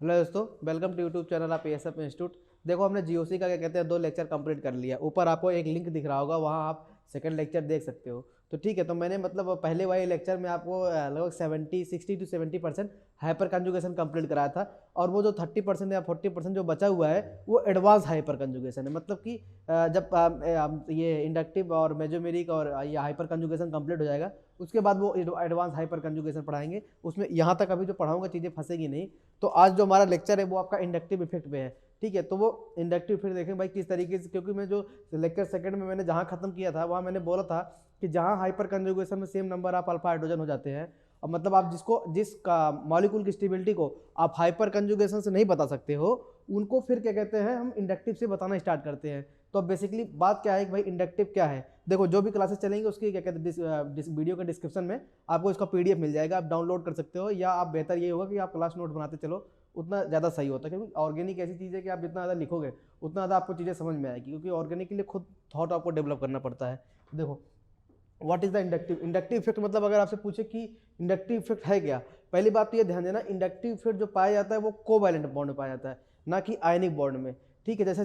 Hello दोस्तों, welcome to YouTube channel of ASF institute. देखो, हमने जीओसी का क्या कहते हैं 2 लेक्चर कंप्लीट कर लिया। ऊपर आपको एक लिंक दिख रहा होगा, वहाँ आप सेकंड लेक्चर देख सकते हो। तो ठीक है, तो मैंने मतलब पहले वाले लेक्चर में आपको लगभग 60 to 70% हाइपर कंजुगेशन कंप्लीट कराया था, और वो जो 30% या 40% जो बचा हुआ है वो एडवांस हाइपर कंजुगेशन है। मतलब कि जब ये इंडक्टिव और मेजोमेरिक और ये हाइपर कंजुगेशन कंप्लीट हो जाएगा, उसके बाद वो एडवांस हाइपर कंजुगेशन पढ़ाएंगे। उसमें यहाँ तक अभी जो पढ़ाऊंगा चीज़ें फंसेगी नहीं। तो आज जो हमारा लेक्चर है वो आपका इंडक्टिव इफेक्ट पे है। ठीक है, तो वो इंडक्टिव इफेक्ट देखें भाई किस तरीके से, क्योंकि मैं जो लेक्चर सेकंड में मैंने जहाँ खत्म किया था वहाँ मैंने बोला था कि जहाँ हाइपर कंजुगेशन में same number of alpha hydrogen हो जाते हैं, और मतलब आप जिस मॉलिक्यूल की स्टेबिलिटी को आप हाइपर कंजुगेशन से नहीं बता सकते हो, उनको फिर क्या कहते हैं हम इंडक्टिव से बताना स्टार्ट करते हैं। तो अब बेसिकली बात क्या है कि भाई इंडक्टिव क्या है। देखो, जो भी क्लासेस चलेंगे उसकी क्या कहते हैं वीडियो के डिस्क्रिप्शन में आपको इसका पीडीएफ मिल जाएगा, आप डाउनलोड कर सकते हो, या आप बेहतर ये होगा कि आप क्लास नोट बनाते चलो, उतना ज़्यादा सही होता है। क्योंकि ऑर्गेनिक ऐसी चीज़ है कि आप जितना ज़्यादा लिखोगे उतना ज़्यादा आपको चीज़ें समझ में आएगी, क्योंकि ऑर्गेनिक के लिए खुद थॉट आपको डेवलप करना पड़ता है। देखो, what is the inductive effect, मतलब अगर आपसे पूछे कि इंडक्टिव इफेक्ट है क्या, पहली बात तो ये ध्यान देना, इंडक्टिव इफेक्ट जो पाया जाता है वो कोवैलेंट बॉन्ड में पाया जाता है, ना कि आयनिक बॉन्ड में। ठीक है, जैसे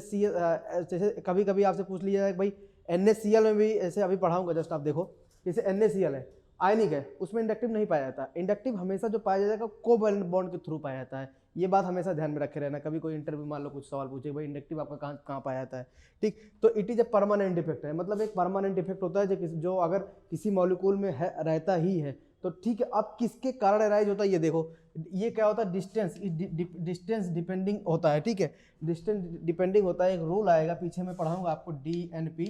कभी कभी आपसे पूछ लिया जाए भाई NaCl में भी, ऐसे अभी पढ़ाऊंगा जस्ट आप देखो, जैसे NaCl है, आयनिक है, उसमें इंडक्टिव नहीं पाया जाता। इंडक्टिव हमेशा जो पाया जाएगा कोवैलेंट बॉन्ड के थ्रू पाया जाता है। ये बात हमेशा ध्यान में रखे रहना। कभी कोई इंटरव्यू मान लो कुछ सवाल पूछे भाई इंडक्टिव आपका कहाँ कहाँ पाया जाता है। ठीक, तो it is a permanent effect है, मतलब एक परमानेंट इफेक्ट होता है जो अगर किसी मॉलिक्यूल में है, रहता ही है। तो ठीक है, अब किसके कारण अराइज होता है ये देखो, ये क्या होता है, डिस्टेंस डिपेंडिंग होता है। ठीक है, डिस्टेंस डिपेंडिंग होता है। एक रूल आएगा, पीछे मैं पढ़ाऊंगा आपको, DNP,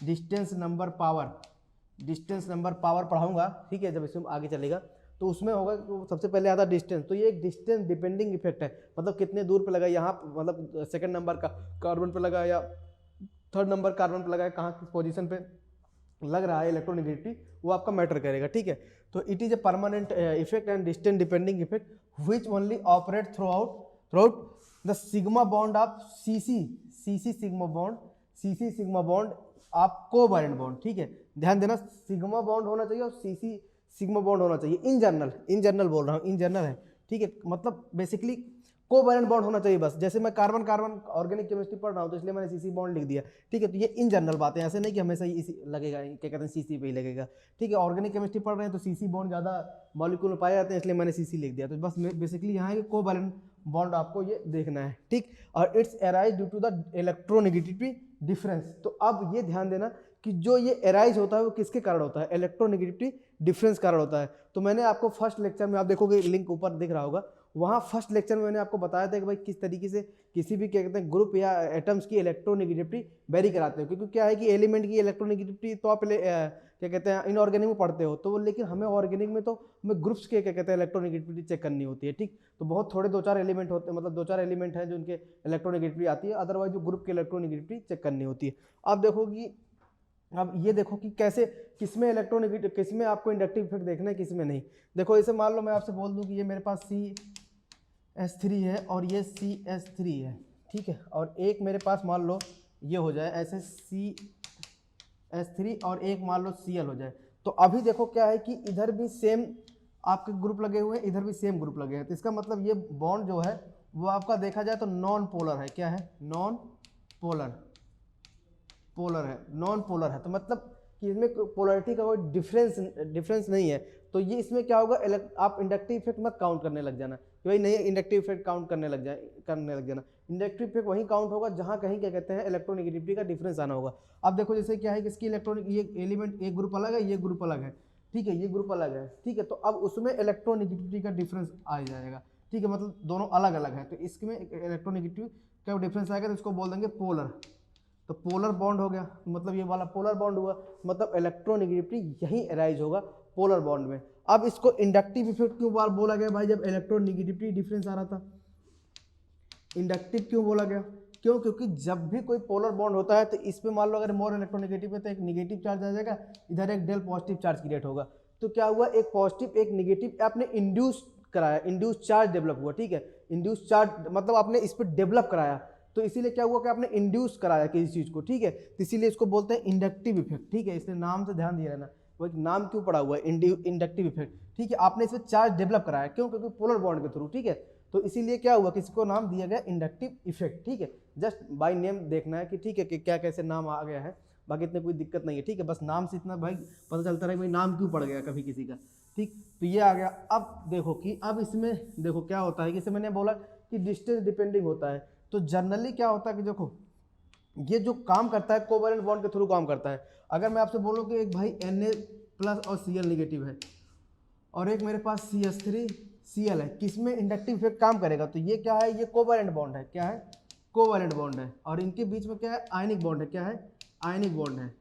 डिस्टेंस नंबर पावर पढ़ाऊंगा। ठीक है, जब इसमें आगे चलेगा तो उसमें होगा तो सबसे पहले आता डिस्टेंस। तो ये एक डिस्टेंस डिपेंडिंग इफेक्ट है, मतलब कितने दूर पे लगा, यहाँ मतलब सेकंड नंबर का कार्बन पे लगा या थर्ड नंबर कार्बन पे लगा है, कहाँ किस पोजीशन पे लग रहा है इलेक्ट्रोनेगेटिविटी, वो आपका मैटर करेगा। ठीक है, तो it is a permanent effect and distance depending effect which only operate through out the sigma bond of CC sigma bond आप कोवैलेंट बॉन्ड। ठीक है, ध्यान देना, सिग्मा बॉन्ड होना चाहिए और सीसी सिग्मा बॉन्ड होना चाहिए। इन जनरल बोल रहा हूँ, इन जनरल है। ठीक है, मतलब बेसिकली कोवैलेंट बॉन्ड होना चाहिए बस। जैसे मैं कार्बन कार्बन ऑर्गेनिक केमिस्ट्री पढ़ रहा हूँ तो इसलिए मैंने सीसी बॉन्ड लिख दिया। ठीक है, तो ये इन जनरल बातें, ऐसे नहीं कि हमेशा इसी लगेगा, क्या कहते हैं सीसी पे ही लगेगा। ठीक है, ऑर्गेनिक केमिस्ट्री पढ़ रहे हैं तो सीसी बॉन्ड ज़्यादा मॉलिक्यूल में पाए जाते हैं, इसलिए मैंने सीसी लिख दिया। तो बस बेसिकली यहाँ है कि कोवैलेंट बॉन्ड आपको ये देखना है। ठीक, और it's arise due to the electronegativity difference. तो अब ये ध्यान देना कि जो ये अराइज होता है वो किसके कारण होता है, इलेक्ट्रोनेगेटिविटी डिफरेंस कारण होता है। तो मैंने आपको फर्स्ट लेक्चर में, आप देखोगे लिंक ऊपर दिख रहा होगा, वहाँ फर्स्ट लेक्चर में मैंने आपको बताया था कि भाई किस तरीके से किसी भी क्या कहते हैं ग्रुप या एटम्स की इलेक्ट्रोनेगेटिविटी वेरी कराते हो। क्योंकि क्या है कि एलिमेंट की इलेक्ट्रोनेगेटिविटी तो आप क्या कहते हैं इनऑर्गेनिक में पढ़ते हो, तो वो लेकिन हमें ऑर्गेनिक में तो हमें ग्रुप्स के क्या कहते हैं इलेक्ट्रोनेगेटिविटी चेक करनी होती है। ठीक, तो बहुत थोड़े 2-4 एलिमेंट होते हैं, मतलब 2-4 एलिमेंट हैं जो उनके इलेक्ट्रोनेगेटिविटी आती है, अदरवाइज जो ग्रुप की इलेक्ट्रोनेगेटिविटी चेक करनी होती है। आप देखो कि अब ये देखो कि कैसे किसमें इलेक्ट्रोनेगेटिव, किसमें आपको इंडक्टिव इफेक्ट देखना है, किसमें नहीं। देखो, इसे मान लो मैं आपसे बोल दूं कि ये मेरे पास CH3 है और ये CH3 है। ठीक है, और एक मेरे पास मान लो ये हो जाए ऐसे CH3 और एक मान लो Cl हो जाए। तो अभी देखो क्या है कि इधर भी सेम आपके ग्रुप लगे हुए हैं, इधर भी सेम ग्रुप लगे हैं। तो इसका मतलब ये बॉन्ड जो है वो आपका देखा जाए तो नॉन पोलर है। क्या है, नॉन पोलर है। तो मतलब कि इसमें पोलरिटी का कोई डिफरेंस नहीं है। तो ये इसमें क्या होगा, आप इंडक्टिव इफेक्ट मत काउंट करने लग जाना कि भाई नहीं, इंडक्टिव इफेक्ट काउंट करने लग जाना। इंडक्टिव इफेक्ट वहीं काउंट होगा जहां कहीं क्या कहते हैं इलेक्ट्रोनेगेटिविटी का डिफरेंस आना होगा। अब देखो जैसे क्या है कि इसकी इलेक्ट्रॉनिक, ये एलिमेंट एक ग्रुप अलग है, ये ग्रुप अलग है। ठीक है, ये ग्रुप अलग है। ठीक है, तो अब उसमें इलेक्ट्रोनेगेटिविटी का डिफरेंस आ जाएगा। ठीक है, मतलब दोनों अलग अलग है, तो इसमें इलेक्ट्रोनेगेटिव का डिफरेंस आएगा, तो इसको बोल देंगे पोलर। तो पोलर बॉन्ड हो गया, मतलब ये वाला पोलर बॉन्ड हुआ, मतलब इलेक्ट्रोनेगेटिविटी यहीं अराइज होगा पोलर बॉन्ड में। अब इसको इंडक्टिव इफेक्ट क्यों बार बोला गया भाई, जब इलेक्ट्रोनेगेटिविटी डिफरेंस आ रहा था। इंडक्टिव क्यों बोला गया, क्यों, क्योंकि जब भी कोई पोलर बॉन्ड होता है तो इस पे मान लो अगर मोर इलेक्ट्रोनेगेटिव है तो एक निगेटिव चार्ज आ जाएगा, इधर एक डेल पॉजिटिव चार्ज क्रिएट होगा। तो क्या हुआ, एक पॉजिटिव एक निगेटिव आपने इंड्यूस कराया, इंड्यूस चार्ज डेवलप हुआ। ठीक है, इंड्यूस चार्ज मतलब आपने इस पर डेवलप कराया, तो इसीलिए क्या हुआ कि आपने इंड्यूस कराया किसी चीज को। ठीक है, तो इसीलिए इसको बोलते हैं इंडक्टिव इफेक्ट। ठीक है, इसलिए नाम से ध्यान दिया रहना, वो एक नाम क्यों पड़ा हुआ है, इंडक्टिव इफेक्ट। ठीक है, आपने इसमें चार्ज डेवलप कराया, क्यों, क्योंकि पोलर बॉन्ड के थ्रू। ठीक है, तो इसीलिए क्या हुआ, किसी को नाम दिया गया इंडक्टिव इफेक्ट। ठीक है, जस्ट बाय नेम देखना है कि ठीक है कि क्या कैसे नाम आ गया है, बाकी इतने कोई दिक्कत नहीं है। ठीक है, बस नाम से इतना भाई पता चलता रहे भाई नाम क्यों पड़ गया कभी किसी का। ठीक, तो ये आ गया। अब देखो कि अब इसमें देखो क्या होता है कि इसे मैंने बोला कि डिस्टेंस डिपेंडिंग होता है। तो जनरली क्या होता है कि देखो ये जो काम करता है कोवैलेंट बॉन्ड के थ्रू काम करता है। अगर मैं आपसे बोलूँ कि एक भाई Na+ और Cl नेगेटिव है और एक मेरे पास CH3Cl है, किसमें इंडक्टिव इफेक्ट काम करेगा, तो ये क्या है, ये कोवैलेंट बॉन्ड है। क्या है, कोवैलेंट बॉन्ड है। और इनके बीच में क्या है, आयनिक बॉन्ड है। क्या है, आयनिक बॉन्ड है,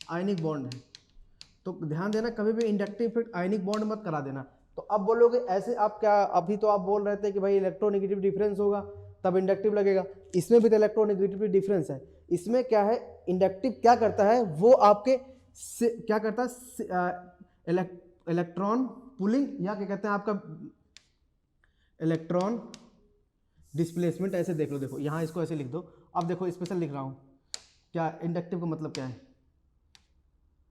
आयनिक बॉन्ड है। तो ध्यान देना कभी भी इंडक्टिव इफेक्ट आयनिक बॉन्ड मत करा देना। तो अब बोलोगे ऐसे आप क्या, अभी तो आप बोल रहे थे कि भाई इलेक्ट्रोनेगेटिव डिफरेंस होगा तब इंडक्टिव लगेगा, इसमें भी तो इलेक्ट्रोनेगेटिव डिफरेंस है। इसमें क्या है, इंडक्टिव क्या करता है, वो आपके क्या करता है, इलेक्ट्रॉन पुलिंग या क्या कहते हैं आपका इलेक्ट्रॉन डिस्प्लेसमेंट। ऐसे देख लो, देखो यहाँ इसको ऐसे लिख दो। अब देखो स्पेशल लिख रहा हूँ, क्या इंडक्टिव का मतलब क्या है,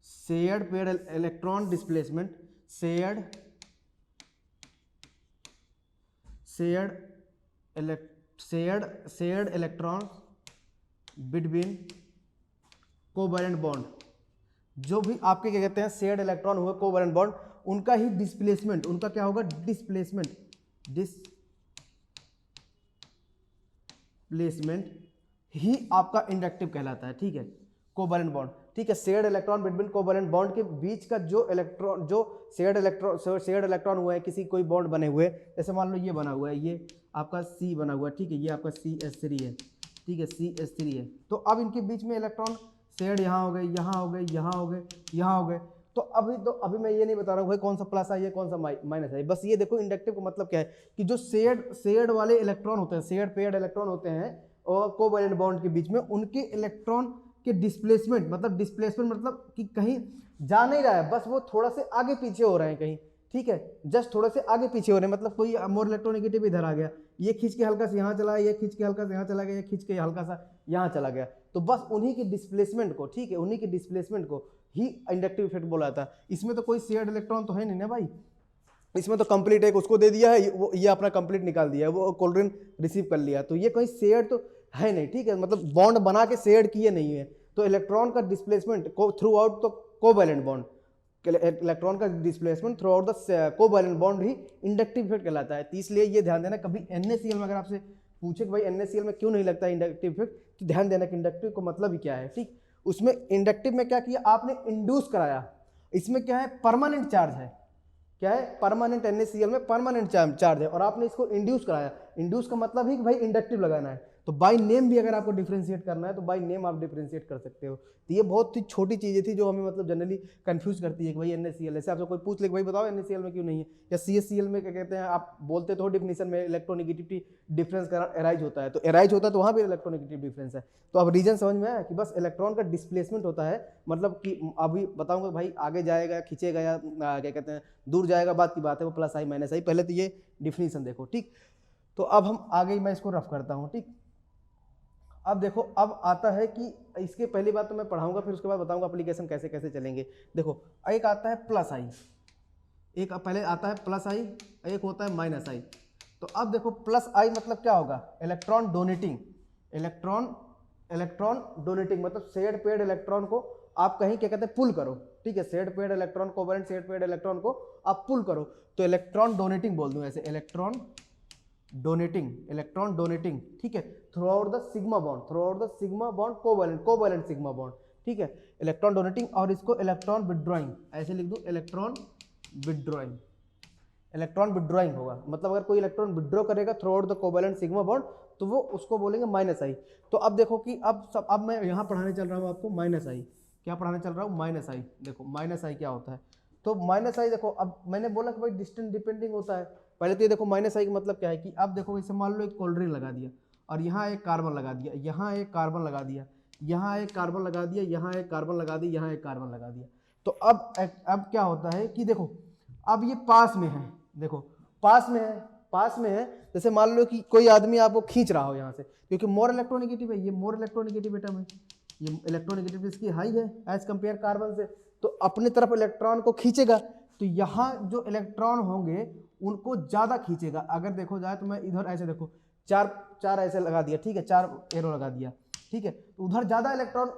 shared pair electron displacement, shared electron between covalent bond. जो भी आपके क्या कहते हैं शेयर्ड इलेक्ट्रॉन हुए कोवैलेंट बॉन्ड, उनका ही डिस्प्लेसमेंट, उनका क्या होगा, डिस्प्लेसमेंट ही आपका इंडक्टिव कहलाता है। ठीक है, कोवैलेंट बॉन्ड। ठीक है, shared electron between covalent bond के बीच का जो इलेक्ट्रॉन, जो शेयर्ड इलेक्ट्रॉन हुआ है, किसी कोई बॉन्ड बने हुए, जैसे मान लो ये बना हुआ है, ये आपका C बना हुआ है। ठीक है, ये आपका CH3 है। ठीक है, CH3 है। तो अब इनके बीच में इलेक्ट्रॉन शेयर्ड यहाँ हो गए, यहाँ हो गए, यहाँ हो गए, यहाँ हो गए। तो अभी मैं ये नहीं बता रहा हूँ भाई कौन सा प्लस आई है कौन सा माइनस आई, बस ये देखो इंडक्टिव का मतलब क्या है कि जो शेयर्ड वाले इलेक्ट्रॉन होते हैं, शेयर्ड पेयर्ड इलेक्ट्रॉन होते हैं और कोवैलेंट बॉन्ड के बीच में, उनके इलेक्ट्रॉन के डिस्प्लेसमेंट मतलब कि कहीं जा नहीं रहा है, बस वो थोड़ा से आगे पीछे हो रहे हैं कहीं। ठीक है, जस्ट थोड़ा से आगे पीछे हो रहे हैं, मतलब कोई मोर इलेक्ट्रोनेगेटिव इधर आ गया, ये खींच के हल्का से यहाँ चला गया, ये खींच के हल्का से यहाँ चला गया, ये खींच के हल्का सा यहाँ चला गया। तो बस उन्हीं की डिस्प्लेसमेंट को, ठीक है, उन्हीं की डिस्प्लेसमेंट को ही इंडक्टिव इफेक्ट बोला जाता है। इसमें तो कोई शेयर्ड इलेक्ट्रॉन तो है नहीं ना भाई, इसमें तो कंप्लीट एक उसको दे दिया है, ये अपना कंप्लीट निकाल दिया है, वो कोल्ड्रिन रिसीव कर लिया, तो ये कोई शेयर तो है नहीं। ठीक है, मतलब बॉन्ड बना के शेयर किए नहीं है। तो इलेक्ट्रॉन का डिस्प्लेसमेंट को थ्रू आउट तो कोवैलेंट बॉन्ड, इलेक्ट्रॉन का displacement through out the covalent bond he inductive effect कहलाता है। तो इसलिए ये ध्यान देना, कभी NaCl में अगर आपसे पूछे कि भाई NaCl में क्यों नहीं लगता इंडक्टिव इफेक्ट, तो ध्यान देना कि इंडक्टिव का मतलब ही क्या है। ठीक, उसमें इंडक्टिव में क्या किया आपने, इंड्यूस कराया। इसमें क्या है, परमानेंट चार्ज है। क्या है, परमानेंट NaCl में परमानेंट चार्ज है और आपने इसको इंड्यूस कराया। इंड्यूस का मतलब ही कि भाई इंडक्टिव लगाना है। तो बाय नेम भी अगर आपको डिफरेंशिएट करना है तो बाय नेम आप डिफरेंशिएट कर सकते हो। तो ये बहुत ही छोटी चीजें थी जो हमें मतलब जनरली कंफ्यूज करती है कि भाई NaCl, ऐसे आपसे कोई पूछ ले कि भाई बताओ NaCl में क्यों नहीं है, या CHCl में क्या कहते हैं, आप बोलते तो डिफिनेशन में इलेक्ट्रोनेगेटिविटी डिफरेंस का एराइज होता है, तो एराइज होता है तो वहाँ भी इलेक्ट्रोनेगेटिव डिफरेंस है। तो अब रीजन समझ में आया कि बस इलेक्ट्रॉन का डिस्प्लेसमेंट होता है, मतलब कि अभी बताऊंगा भाई आगे जाएगा, खींचेगा या क्या कहते हैं दूर जाएगा, बात की बात है, वो प्लस आई माइनस आई। पहले तो ये डिफिनेशन देखो। ठीक, तो अब हम आगे मैं इसको रफ करता हूँ। ठीक, अब देखो, अब आता है कि इसके पहली बात तो मैं पढ़ाऊंगा, फिर उसके बाद बताऊंगा एप्लीकेशन कैसे कैसे चलेंगे। देखो, एक आता है प्लस आई, एक पहले आता है प्लस आई, एक होता है माइनस आई। तो अब देखो प्लस आई मतलब क्या होगा, इलेक्ट्रॉन डोनेटिंग, इलेक्ट्रॉन डोनेटिंग मतलब शेयर्ड पेयर्ड इलेक्ट्रॉन को आप कहीं क्या कहते हैं पुल करो। ठीक है, shared paired electron, covalent shared paired electron को आप पुल करो, तो इलेक्ट्रॉन डोनेटिंग बोल दूं ऐसे, इलेक्ट्रॉन डोनेटिंग। ठीक है, through out the sigma bond covalent sigma bond. ठीक है, इलेक्ट्रॉन डोनेटिंग, और इसको इलेक्ट्रॉन विड्रॉइंग ऐसे लिख दूं, इलेक्ट्रॉन विड्रॉइंग होगा, मतलब अगर कोई इलेक्ट्रॉन विड्रॉ करेगा through out the covalent sigma bond तो वो उसको बोलेंगे माइनस आई। तो अब देखो कि अब मैं यहाँ पढ़ाने चल रहा हूँ आपको माइनस आई। क्या पढ़ाने चल रहा हूँ, माइनस आई। देखो माइनस आई क्या होता है, तो माइनस आई देखो, अब मैंने बोला कि भाई डिस्टेंस डिपेंडिंग होता है। पहले तो ये देखो माइनस आई का मतलब क्या है कि अब देखो इसे मान लो एक कोल्ड्रिंक लगा दिया और यहाँ एक कार्बन लगा दिया, यहाँ एक कार्बन लगा दिया, यहाँ एक कार्बन लगा दिया, यहाँ एक कार्बन लगा दिया, यहाँ एक कार्बन लगा दिया। तो अब क्या होता है कि देखो अब ये पास में है, देखो पास में है। जैसे मान लो कि कोई आदमी आपको खींच रहा हो यहाँ से, क्योंकि मोर इलेक्ट्रोनेगेटिव है, ये मोर इलेक्ट्रोनेगेटिव एटम है, ये इलेक्ट्रोनेगेटिव इसकी हाई है एज कंपेयर कार्बन से, तो अपने तरफ इलेक्ट्रॉन को खींचेगा। तो यहाँ जो इलेक्ट्रॉन होंगे उनको ज़्यादा खींचेगा। अगर देखो जाए तो मैं इधर ऐसे देखो चार ऐसे लगा दिया, ठीक है, 4 एरो लगा दिया, ठीक है, तो उधर ज़्यादा इलेक्ट्रॉन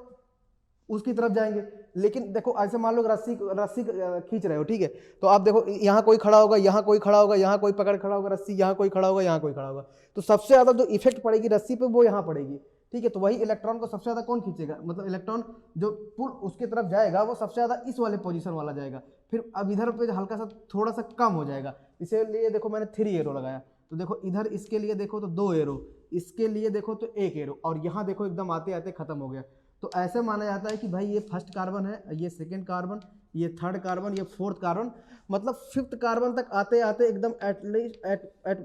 उसकी तरफ जाएंगे। लेकिन देखो ऐसे मान लो रस्सी रस्सी खींच रहे हो, ठीक है, तो आप देखो यहाँ कोई खड़ा होगा, यहाँ कोई खड़ा होगा, यहाँ कोई पकड़ खड़ा होगा रस्सी, यहाँ कोई खड़ा होगा, यहाँ कोई खड़ा होगा, तो सबसे ज़्यादा जो इफेक्ट पड़ेगी रस्सी पे वो यहाँ पड़ेगी, ठीक है। तो वही इलेक्ट्रॉन को सबसे ज़्यादा कौन खींचेगा, मतलब इलेक्ट्रॉन जो पुल उसकी तरफ जाएगा वो सबसे ज़्यादा इस वाले पोजीशन वाला जाएगा। फिर अब इधर पे हल्का सा थोड़ा सा कम हो जाएगा, इसीलिए देखो मैंने 3 एरो लगाया। तो देखो इधर इसके लिए देखो तो 2 एरो, इसके लिए देखो तो 1 एरो, और यहाँ देखो एकदम आते आते खत्म हो गया। तो ऐसे माना जाता है कि भाई ये फर्स्ट कार्बन है, ये सेकंड कार्बन, ये थर्ड कार्बन, ये फोर्थ कार्बन, मतलब 5th कार्बन तक आते आते एकदम एटलीस्ट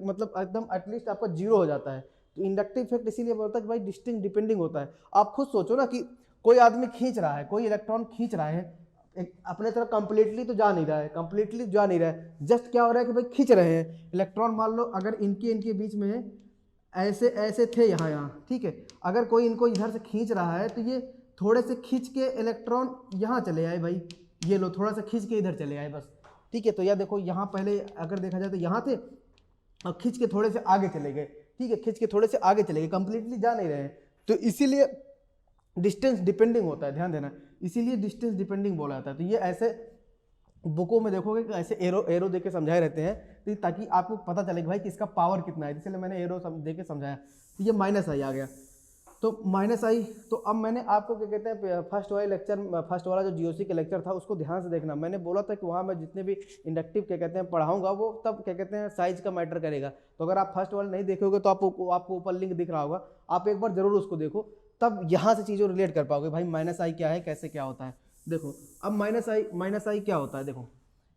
मतलब एकदम एटलीस्ट आपका 0 हो जाता है। तो इंडक्टिव इफेक्ट इसीलिए बोलता है कि भाई डिस्टिंक्ट डिपेंडिंग होता है। आप खुद सोचो ना कि कोई आदमी खींच रहा है, कोई इलेक्ट्रॉन खींच रहा है, अपने तरफ कंप्लीटली तो जा नहीं रहा है, कंप्लीटली जा नहीं रहा है, जस्ट क्या हो रहा है कि भाई खींच रहे हैं इलेक्ट्रॉन। मान लो अगर इनके बीच में ऐसे ऐसे थे यहाँ, ठीक है, अगर कोई इनको इधर से खींच रहा है तो ये थोड़े से खींच के इलेक्ट्रॉन यहाँ चले आए, भाई ये लो थोड़ा सा खींच के इधर चले आए बस, ठीक है। तो यह देखो यहाँ पहले अगर देखा जाए तो यहाँ थे और खींच के थोड़े से आगे चले गए, ठीक है, खींच के थोड़े से आगे चले गए, कंप्लीटली जा नहीं रहे हैं। तो इसीलिए डिस्टेंस डिपेंडिंग होता है, ध्यान देना, इसीलिए डिस्टेंस डिपेंडिंग बोला जाता है। तो ये ऐसे बुकों में देखोगे कि ऐसे एरो दे के समझाए रहते हैं, तो ताकि आपको पता चले कि भाई किसका पावर कितना है, इसलिए मैंने एरो दे के समझाया। तो ये -i आ गया, तो -i। तो अब मैंने आपको क्या कहते हैं फर्स्ट वाला जो जीओसी का लेक्चर था उसको ध्यान से देखना। मैंने बोला था कि वहाँ मैं जितने भी इंडक्टिव क्या कहते हैं पढ़ाऊंगा वो तब क्या कहते हैं साइज का मैटर करेगा। तो अगर आप फर्स्ट वाला नहीं देखोगे तो आपको ऊपर लिंक दिख रहा होगा, आप एक बार जरूर उसको देखो, तब यहाँ से चीज़ों रिलेट कर पाओगे भाई -i क्या है, कैसे क्या होता है। देखो अब -i क्या होता है, देखो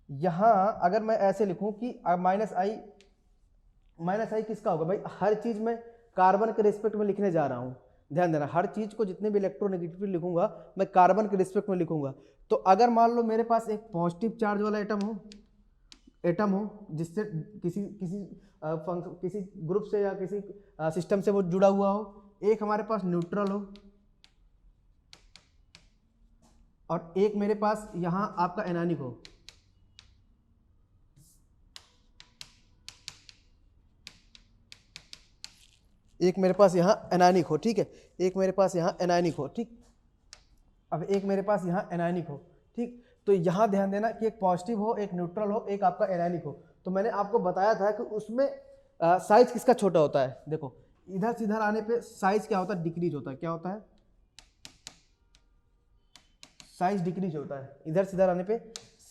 यहाँ अगर मैं ऐसे लिखूँ कि -i किसका होगा भाई, हर चीज़ में कार्बन के रिस्पेक्ट में लिखने जा रहा हूँ, ध्यान देना, हर चीज़ को जितने भी इलेक्ट्रोनेगेटिविटी लिखूंगा मैं कार्बन के रिस्पेक्ट में लिखूंगा। तो अगर मान लो मेरे पास एक पॉजिटिव चार्ज वाला एटम हो जिससे किसी ग्रुप से या किसी सिस्टम से वो जुड़ा हुआ हो, एक हमारे पास न्यूट्रल हो, और एक मेरे पास यहाँ आपका एनायनिक हो, एक मेरे पास यहाँ एनायनिक हो, ठीक है, एक मेरे पास यहाँ एनायनिक हो, ठीक, अब एक मेरे पास यहाँ एनायनिक हो, ठीक। तो यहाँ ध्यान देना कि एक पॉजिटिव हो, एक न्यूट्रल हो, एक आपका एनायनिक हो। तो मैंने आपको बताया था कि उसमें साइज किसका छोटा होता है। देखो इधर से इधर आने पे साइज क्या होता है, डिक्रीज होता है। क्या होता है, साइज डिक्रीज होता है। इधर से इधर आने पे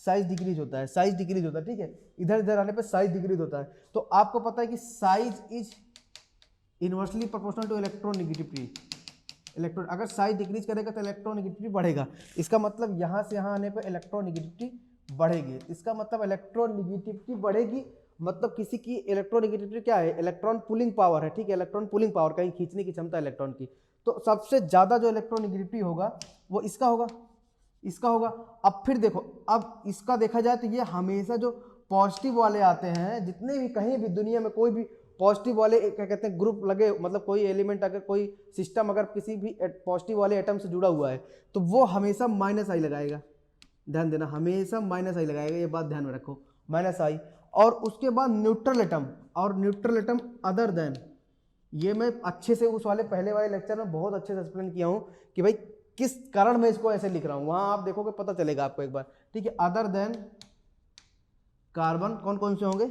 साइज डिक्रीज होता है, साइज डिक्रीज होता है, ठीक है, इधर इधर आने पे साइज डिक्रीज होता है। तो आपको पता है कि size is inversely proportional to electronegativity. अगर साइज डिक्रीज करेगा तो इलेक्ट्रोनेगेटिविटी बढ़ेगा। इसका मतलब यहाँ से यहाँ आने पर इलेक्ट्रोनेगेटिविटी बढ़ेगी। इसका मतलब इलेक्ट्रोनेगेटिविटी बढ़ेगी, मतलब किसी की इलेक्ट्रोनेगेटिविटी क्या है, इलेक्ट्रॉन पुलिंग पावर है, ठीक है, इलेक्ट्रॉन पुलिंग पावर, कहीं खींचने की क्षमता इलेक्ट्रॉन की। तो सबसे ज़्यादा जो इलेक्ट्रोनेगेटिविटी होगा वो इसका होगा, इसका होगा। अब फिर देखो, अब इसका देखा जाए तो ये हमेशा जो पॉजिटिव वाले आते हैं, जितने भी कहीं भी दुनिया में कोई भी पॉजिटिव वाले क्या कहते हैं ग्रुप लगे, मतलब कोई एलिमेंट अगर कोई सिस्टम अगर किसी भी पॉजिटिव वाले एटम से जुड़ा हुआ है तो वो हमेशा -i लगाएगा। ध्यान देना, हमेशा -i लगाएगा, ये बात ध्यान में रखो, -i। और उसके बाद न्यूट्रल एटम, और न्यूट्रल एटम अदर देन, ये मैं अच्छे से उस वाले पहले वाले लेक्चर में बहुत अच्छे से एक्सप्लेन किया हूँ कि भाई किस कारण मैं इसको ऐसे लिख रहा हूँ, वहाँ आप देखोगे पता चलेगा आपको एक बार, ठीक है। अदर देन कार्बन कौन कौन से होंगे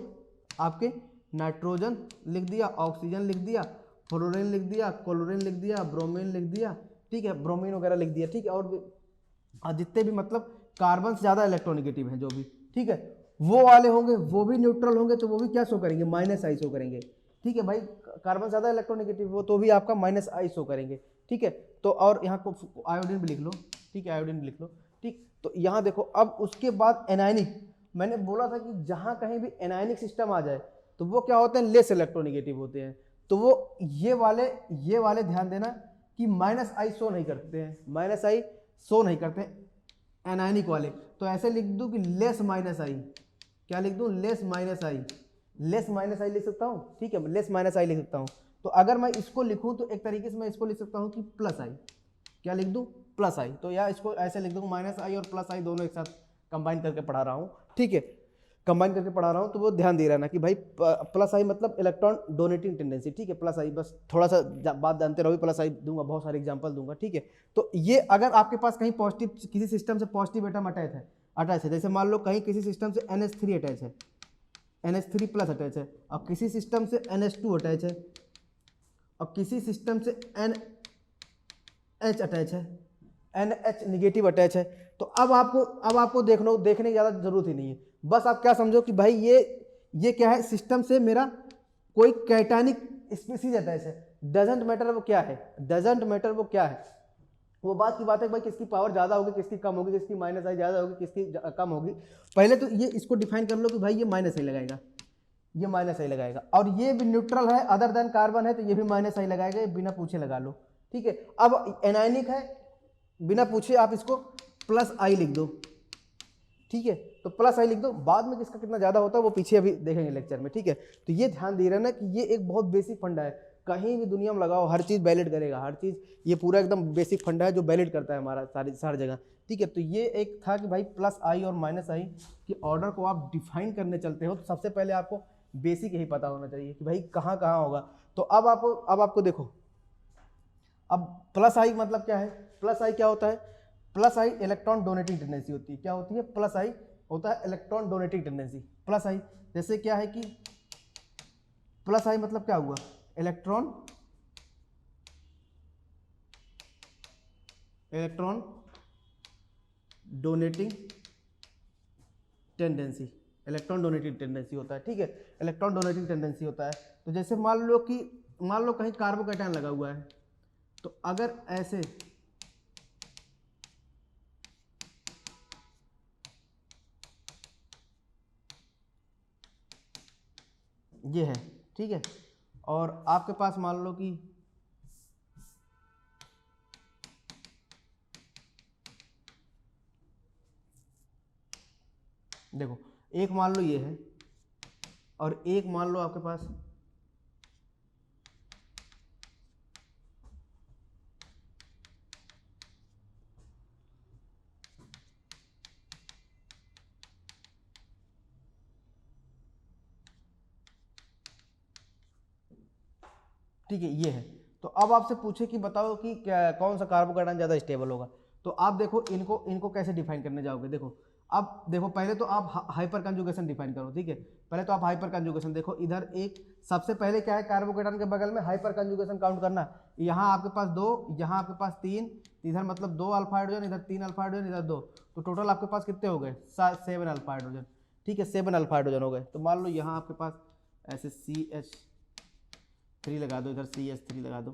आपके, नाइट्रोजन लिख दिया, ऑक्सीजन लिख दिया, फ्लोरीन लिख दिया, क्लोरीन लिख दिया, ब्रोमीन लिख दिया, ठीक है, ब्रोमीन वगैरह लिख दिया, ठीक है। और जितने भी मतलब कार्बन से ज़्यादा इलेक्ट्रोनेगेटिव हैं जो भी, ठीक है, वो वाले होंगे, वो भी न्यूट्रल होंगे, तो वो भी क्या शो करेंगे, -i शो करेंगे, ठीक है भाई। कार्बन ज़्यादा इलेक्ट्रोनेगेटिव हो तो भी आपका -i शो करेंगे, ठीक है। तो और यहाँ को आयोडीन भी लिख लो, ठीक है, आयोडीन भी लिख लो, ठीक। तो यहाँ देखो, अब उसके बाद एनायनिक, मैंने बोला था कि जहाँ कहीं भी एनायनिक सिस्टम आ जाए तो वो क्या होते हैं, लेस इलेक्ट्रोनेगेटिव होते हैं। तो वो ये वाले ध्यान देना कि -i शो नहीं करते हैं, -i शो नहीं करते हैं एनायनिक वाले। तो ऐसे लिख दूँ कि लेस -i, क्या लिख दूँ, लेस -i लिख सकता हूँ, ठीक है, लेस -i लिख सकता हूँ। तो अगर मैं इसको लिखूँ तो एक तरीके से मैं इसको लिख सकता हूँ कि +i, क्या लिख दूँ, +i। तो या इसको ऐसे लिख दूँ, -i और +i दोनों एक साथ कंबाइन करके पढ़ा रहा हूँ, ठीक है। कंबाइन करके पढ़ा रहा हूँ, तो वो ध्यान दे रहना कि भाई प्लस आई मतलब इलेक्ट्रॉन डोनेटिंग टेंडेंसी, ठीक है। प्लस आई बस थोड़ा सा बात जानते रहो, प्लस आई दूंगा, बहुत सारे एग्जांपल दूंगा, ठीक है। तो ये अगर आपके पास कहीं पॉजिटिव, किसी सिस्टम से पॉजिटिव एटम अटैच है, जैसे मान लो कहीं किसी सिस्टम से NH3 अटैच है, NH3 प्लस अटैच है, और किसी सिस्टम से NH2 अटैच है, और किसी सिस्टम से NH अटैच है, NH निगेटिव अटैच है, तो अब आपको देखने की ज़्यादा जरूरत ही नहीं है। बस आप क्या समझो कि भाई ये क्या है, सिस्टम से मेरा कोई कैटानिक स्पीसीज अटैच है, डजंट मैटर वो क्या है, डजंट मैटर वो क्या है, वो बात की बात है भाई किसकी पावर ज़्यादा होगी, किसकी कम होगी, किसकी माइनस आई ज़्यादा होगी, किसकी कम होगी। पहले तो ये इसको डिफाइन कर लो कि भाई ये माइनस आई लगाएगा, ये माइनस आई लगाएगा, और ये भी न्यूट्रल है, अदर देन कार्बन है, तो ये भी माइनस आई लगाएगा, ये बिना पूछे लगा लो, ठीक है। अब एनायनिक है, बिना पूछे आप इसको प्लस आई लिख दो, ठीक है। तो प्लस आई लिख दो, बाद में किसका कितना ज़्यादा होता है वो पीछे अभी देखेंगे लेक्चर में, ठीक है। तो ये ध्यान दे रहे ना कि ये एक बहुत बेसिक फंडा है, कहीं भी दुनिया में लगाओ हर चीज़ वैलिड करेगा, हर चीज़, ये पूरा एकदम बेसिक फंडा है जो वैलिड करता है हमारा सारी जगह, ठीक है। तो ये एक था कि भाई प्लस आई और माइनस आई के ऑर्डर को आप डिफाइन करने चलते हो, तो सबसे पहले आपको बेसिक यही पता होना चाहिए कि भाई कहाँ कहाँ होगा। तो अब आपको देखो, अब प्लस आई मतलब क्या है, प्लस आई क्या होता है, प्लस आई इलेक्ट्रॉन डोनेटिंग टेंडेंसी होती है, क्या होती है, प्लस आई होता है इलेक्ट्रॉन डोनेटिंग टेंडेंसी। प्लस आई जैसे क्या है कि प्लस आई मतलब क्या हुआ, electron donating tendency, electron donating tendency होता है, ठीक है, इलेक्ट्रॉन डोनेटिंग टेंडेंसी होता है। तो जैसे मान लो कहीं कार्बोकैटायन लगा हुआ है, तो अगर ऐसे ये है, ठीक है, और आपके पास मान लो कि देखो एक मान लो ये है, और एक मान लो आपके पास ठीक है ये है। तो अब आपसे पूछे कि बताओ कि कौन सा कार्बोकैटायन ज़्यादा स्टेबल होगा, तो आप देखो इनको कैसे डिफाइन करने जाओगे। देखो अब देखो पहले तो आप हाइपर कंजुगेशन डिफाइन करो, ठीक है। पहले तो आप हाइपर कंजुगेशन देखो, इधर एक सबसे पहले क्या है, कार्बोकैटायन के बगल में हाइपर कंजुगेशन काउंट करना। यहाँ आपके पास 2, यहाँ आपके पास 3, इधर मतलब 2 अल्फा हाइड्रोजन, इधर 3 अल्फा हाइड्रोजन, इधर 2, तो टोटल आपके पास कितने हो गए, 7 अल्फा हाइड्रोजन, ठीक है, 7 अल्फा हाइड्रोजन हो गए। तो मान लो यहाँ आपके पास ऐसे CH3 लगा दो, इधर CH3 लगा दो,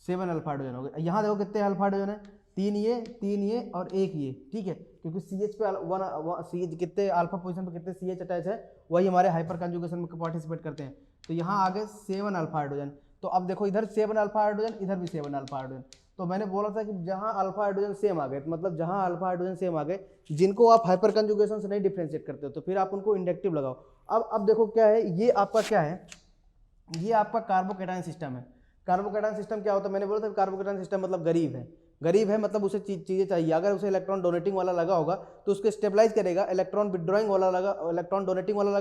7 अल्फा हाइड्रोजन हो गए। यहाँ देखो कितने अल्फा हाइड्रोजन है, 3 ये और 1 ये, ठीक है, क्योंकि CH पे CH कितने अल्फा पोजीशन पे कितने CH अटैच है, वही हमारे हाइपर कंजुगेशन में पार्टिसिपेट करते हैं। तो यहाँ आ गए 7 अल्फा हाइड्रोजन। तो अब देखो इधर 7 अल्फा हाइड्रोजन, इधर भी 7 अल्फा हाइड्रोजन। तो मैंने बोला था कि जहाँ अल्फा हाइड्रोजन सेम आ गए, मतलब जहाँ अल्फा हाइड्रोजन सेम आ गए, जिनको आप हाइपर कंजुगेशन से नहीं डिफ्रेंशिएट करते हो, तो फिर आप उनको इंडक्टिव लगाओ। अब देखो क्या है, ये आपका क्या है, ये आपका कार्बोकैटायन सिस्टम है। कार्बोकैटायन सिस्टम क्या होता है, मैंने बोला था कार्बोकैटायन सिस्टम मतलब गरीब है, मतलब उसे चीज़ें चाहिए। अगर उसे इलेक्ट्रॉन डोनेटिंग वाला लगा होगा तो उसको स्टेबलाइज करेगा, इलेक्ट्रॉन विड्रॉइंग वाला लगा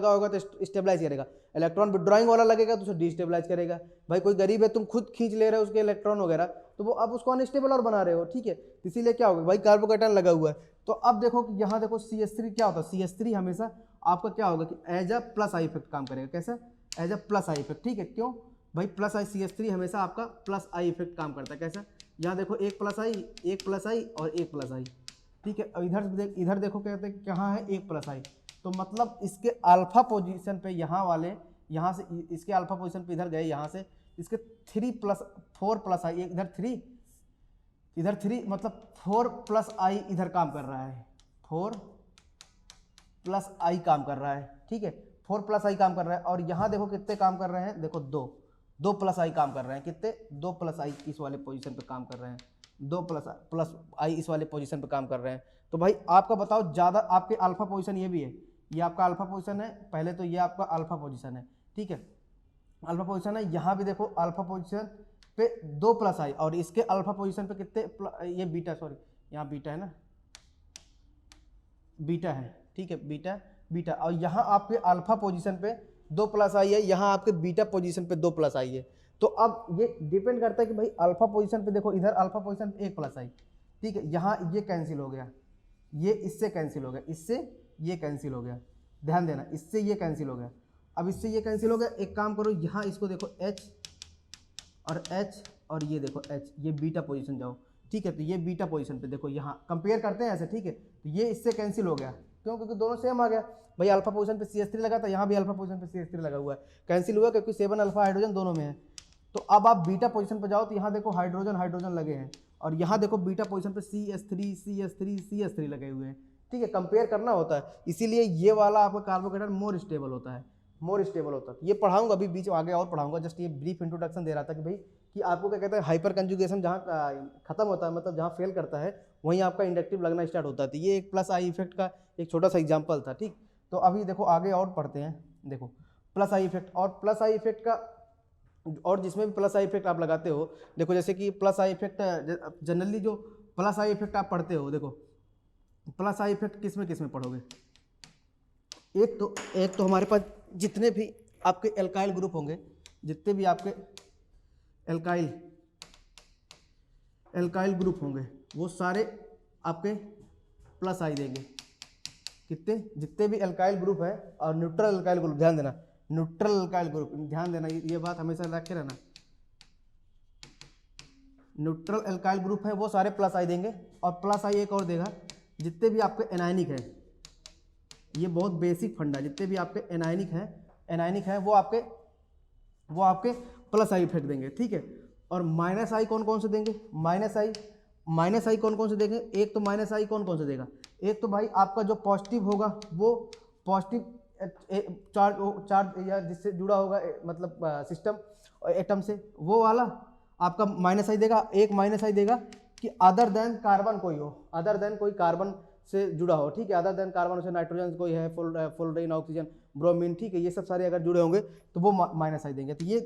होगा तो स्टेबलाइज करेगा, इलेक्ट्रॉन विड्रॉइंग वाला लगेगा तो उसे डिस्टेबलाइज करेगा। भाई कोई गरीब है, तुम खुद खींच ले रहे हो उसके इलेक्ट्रॉन वगैरह, तो वो अब उसको अनस्टेबल और बना रहे हो, ठीक है। इसीलिए क्या होगा भाई, कार्बोकैटायन लगा हुआ है। तो अब देखो कि यहाँ देखो CH3 क्या होता है, CH3 हमेशा आपका क्या होगा कि as a plus I effect काम करेगा। कैसा, as a plus I effect, ठीक है। क्यों भाई, प्लस आई, CH3 हमेशा आपका प्लस आई इफेक्ट काम करता है। कैसा, यहाँ देखो एक प्लस आई और एक प्लस आई, ठीक है। अब इधर देखो कहते हैं कहाँ है, एक प्लस आई, तो मतलब इसके अल्फा पोजीशन पे यहाँ से इसके अल्फा पोजीशन पे इधर गए, यहाँ से इसके 4 प्लस आई, इधर 3 मतलब 4 प्लस आई इधर काम कर रहा है, 4 प्लस आई काम कर रहा है, ठीक है, 4 प्लस आई काम कर रहा है। और यहाँ देखो कितने काम कर रहे हैं, देखो 2 प्लस आई काम कर रहे हैं, कितने, 2 प्लस आई इस वाले पोजीशन पे काम कर रहे हैं, 2 प्लस आई इस वाले पोजीशन पे काम कर रहे हैं। तो भाई आपका बताओ ज़्यादा, आपके अल्फा पोजीशन ये भी है, ये आपका अल्फा पोजीशन है, पहले तो ये आपका अल्फा पोजीशन है, ठीक है, अल्फा पोजीशन है। यहाँ भी देखो अल्फा पोजीशन पे 2 प्लस आई, और इसके अल्फा पोजीशन पे कितने, ये बीटा, सॉरी यहाँ बीटा है ना, बीटा है, ठीक है, बीटा बीटा, और यहाँ आपके अल्फा पोजीशन पे 2 प्लस आई है, यहाँ आपके बीटा पोजीशन पे 2 प्लस आई है। तो अब ये डिपेंड करता है कि भाई अल्फा पोजीशन पे देखो, इधर अल्फा पोजीशन पे 1 प्लस आई, ठीक है, यहाँ ये कैंसिल हो गया, ये इससे कैंसिल हो गया, इससे ये कैंसिल हो गया, ध्यान देना, इससे ये कैंसिल हो गया। अब इससे ये कैंसिल हो गया, एक काम करो, यहाँ इसको देखो H और H और ये देखो H, ये बीटा पोजीशन जाओ, ठीक है, तो ये बीटा पोजीशन पे देखो, यहाँ कंपेयर करते हैं ऐसे, ठीक है, तो ये इससे कैंसिल हो गया, क्यों, क्योंकि दोनों सेम आ गया भाई, अल्फा पोजीशन पे CH3 लगा था, यहाँ भी अल्फा पोजीशन पे CH3 लगा हुआ है, कैंसिल हुआ क्योंकि 7 अल्फा हाइड्रोजन दोनों में है। तो अब आप बीटा पोजीशन पे जाओ तो यहाँ देखो हाइड्रोजन हाइड्रोजन लगे हैं, और यहाँ देखो बीटा पोजीशन पे CH3 CH3 CH3 लगे हुए हैं, ठीक है, कंपेयर करना होता है, इसीलिए ये वाला आपका कार्बोकेटायन मोर स्टेबल होता है, मोर स्टेबल होता है। ये पढ़ाऊंगा अभी बीच आगे और पढ़ाऊंगा, जस्ट ये ब्रीफ इंट्रोडक्शन दे रहा था कि भाई कि आपको क्या कहते हैं, हाइपर कंजुगेशन जहाँ खत्म होता है, मतलब जहाँ फेल करता है वहीं आपका इंडक्टिव लगना स्टार्ट होता है। तो ये एक प्लस आई इफेक्ट का एक छोटा सा एग्जाम्पल था, ठीक। तो अभी देखो आगे और पढ़ते हैं, देखो प्लस आई इफेक्ट, और प्लस आई इफेक्ट का और जिसमें भी प्लस आई इफेक्ट आप लगाते हो, देखो जैसे कि प्लस आई इफेक्ट जनरली जो प्लस आई इफेक्ट आप पढ़ते हो, देखो प्लस आई इफेक्ट किस में पढ़ोगे, एक तो हमारे पास जितने भी आपके एल्काइल ग्रुप होंगे, जितने भी आपके एल्काइल ग्रुप होंगे वो सारे आपके प्लस आई देंगे, कितने, जितने भी एल्काइल ग्रुप है, और न्यूट्रल एल्काइल ग्रुप, ध्यान देना, न्यूट्रल एल्काइल ग्रुप, ध्यान देना, ये बात हमेशा रखे रहना, न्यूट्रल एल्काइल ग्रुप है वो सारे प्लस आई देंगे, और प्लस आई एक और देगा जितने भी आपके एनायनिक है, ये बहुत बेसिक फंडा, जितने भी आपके एनायनिक हैं वो आपके प्लस आई इफेक्ट देंगे, ठीक है। और माइनस आई कौन कौन से देंगे, माइनस आई कौन कौन से देंगे, एक तो माइनस आई कौन कौन से देगा, एक तो भाई आपका जो पॉजिटिव होगा वो पॉजिटिव चार्ज या जिससे जुड़ा होगा मतलब सिस्टम एटम से, वो वाला आपका माइनस आई देगा। एक माइनस आई देगा कि अदर देन कार्बन कोई हो, अदर देन कोई कार्बन से जुड़ा हो, ठीक है, अदर देन कार्बन से नाइट्रोजन कोई है, फ्लोरीन ऑक्सीजन ब्रोमीन, ठीक है, ये सब सारे अगर जुड़े होंगे तो वो माइनस आई देंगे। तो ये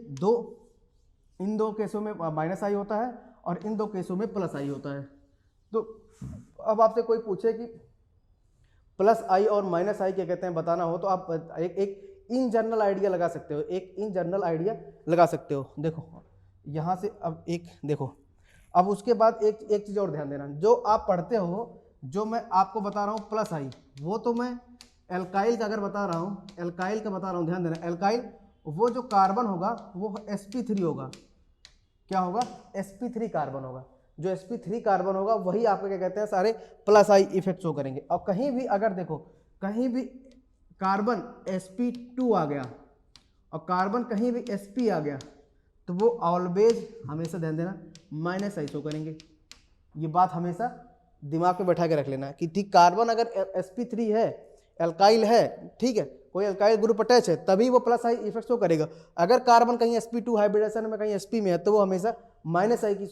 इन दो केसों में माइनस आई होता है और इन दो केसों में प्लस आई होता है। तो अब आपसे कोई पूछे कि प्लस आई और माइनस आई क्या कहते हैं बताना हो, तो आप एक इन जनरल आइडिया लगा सकते हो, एक इन जनरल आइडिया लगा सकते हो। देखो यहाँ से अब एक देखो, अब उसके बाद एक चीज़ और ध्यान देना, जो आप पढ़ते हो, जो मैं आपको बता रहा हूँ प्लस आई, वो तो मैं एल्काइल का अगर बता रहा हूँ, एल्काइल का बता रहा हूँ, ध्यान देना, एल्काइल वो जो कार्बन होगा वो sp3 होगा, क्या होगा, sp3 कार्बन होगा, जो sp3 कार्बन होगा वही आपको क्या कहते हैं सारे प्लस आई इफेक्ट शो करेंगे। और कहीं भी अगर देखो, कहीं भी कार्बन sp2 आ गया और कार्बन कहीं भी sp आ गया तो वो ऑलवेज, हमेशा ध्यान देना, माइनस आई शो करेंगे। ये बात हमेशा दिमाग में बैठा के रख लेना कि ठीक, कार्बन अगर sp3 है, एल्काइल है, ठीक है, कोई एल्काइल ग्रुप अटैच है, तभी वो प्लस आई इफेक्ट शो करेगा। अगर कार्बन कहीं sp2 हाइब्रिडेशन में कहीं sp में है तो वो हमेशा माइनस आई